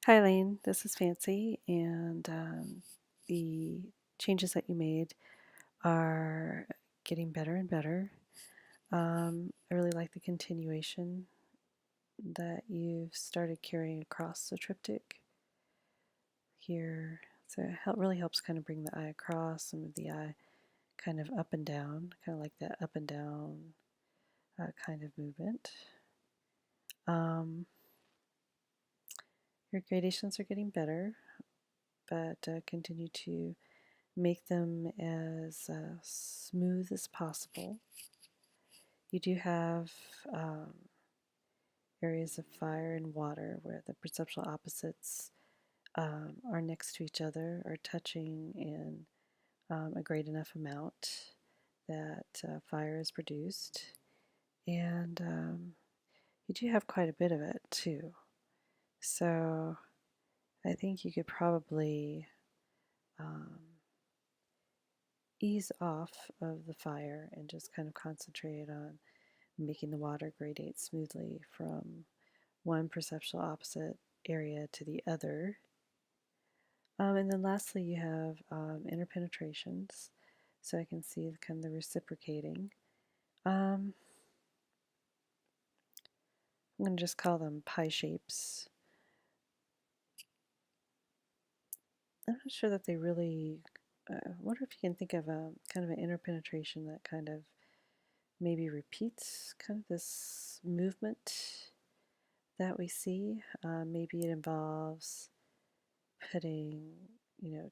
Hi, Lane. This is Fancy, and the changes that you made are getting better and better. I really like the continuation that you've started carrying across the triptych here. So it really helps kind of bring the eye across and move the eye kind of up and down, kind of like that up and down kind of movement. Um, your gradations are getting better, but continue to make them as smooth as possible. You do have um, areas of fire and water where the perceptual opposites are next to each other, are touching in a great enough amount that fire is produced. And you do have quite a bit of it too. So I think you could probably um, ease off of the fire and just kind of concentrate on making the water gradate smoothly from one perceptual opposite area to the other. And then lastly, you have interpenetrations. So I can see kind of the reciprocating. I'm going to just call them pie shapes. I'm not sure that they really, I wonder if you can think of a kind of an interpenetration that kind of maybe repeats kind of this movement that we see. Maybe it involves putting,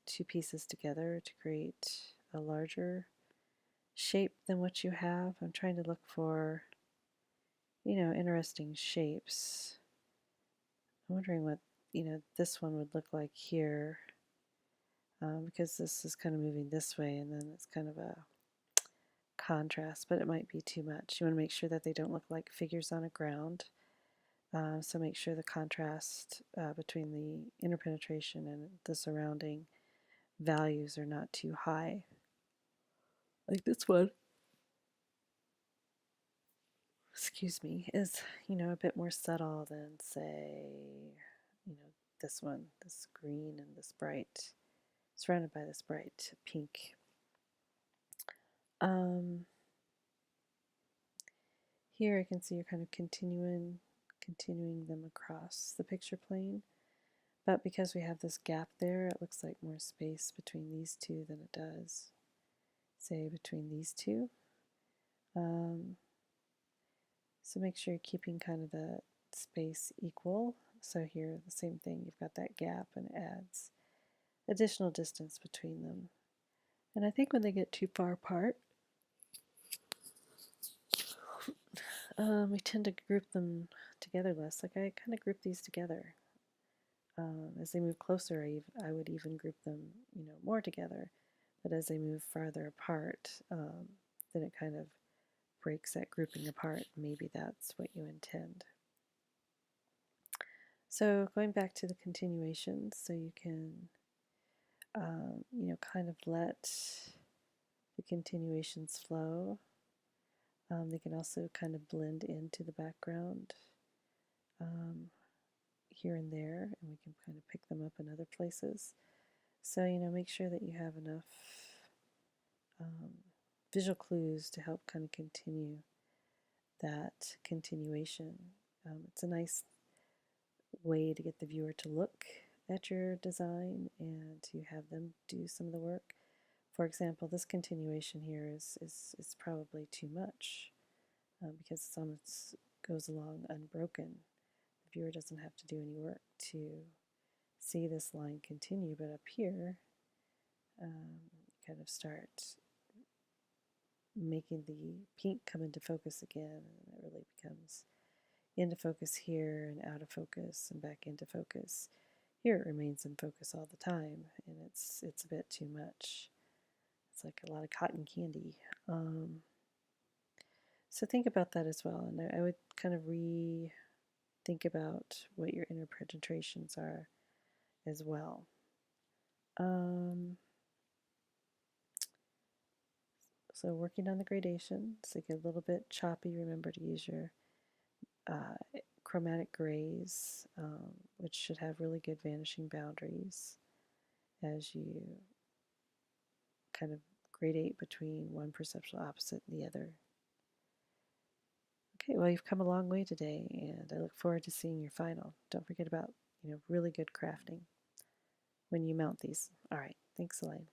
two pieces together to create a larger shape than what you have. I'm trying to look for, interesting shapes. I'm wondering what, this one would look like here, because this is kind of moving this way and then it's kind of a contrast, but it might be too much. You want to make sure that they don't look like figures on a ground. So make sure the contrast between the interpenetration and the surrounding values are not too high. Like this one, excuse me, is, a bit more subtle than, say, you know, this one, this green and this bright, surrounded by this bright pink. Um, Here I can see you're kind of continuing them across the picture plane. But because we have this gap there, it looks like more space between these two than it does, say, between these two. Um, so make sure you're keeping kind of the space equal. So here, the same thing, you've got that gap and it adds additional distance between them. And I think when they get too far apart, we tend to group them together less. Like I kind of group these together. As they move closer, I would even group them, more together. But as they move farther apart, then it kind of breaks that grouping apart. Maybe that's what you intend. So going back to the continuations, so you can, kind of let the continuations flow. They can also kind of blend into the background here and there, and we can kind of pick them up in other places. So, make sure that you have enough um, visual clues to help kind of continue that continuation. It's a nice way to get the viewer to look at your design and to have them do some of the work. For example, this continuation here is probably too much because it almost goes along unbroken. The viewer doesn't have to do any work to see this line continue, but up here, kind of start making the pink come into focus again, and it really becomes into focus here and out of focus and back into focus. Here it remains in focus all the time, and it's a bit too much. It's like a lot of cotton candy. So think about that as well, and I would kind of think about what your interpretations are as well. So working on the gradation, so get a little bit choppy. Remember to use your chromatic grays, which should have really good vanishing boundaries as you kind of gradate between one perceptual opposite and the other. Okay, well, you've come a long way today, and I look forward to seeing your final. Don't forget about, really good crafting when you mount these. All right, thanks, Elaine.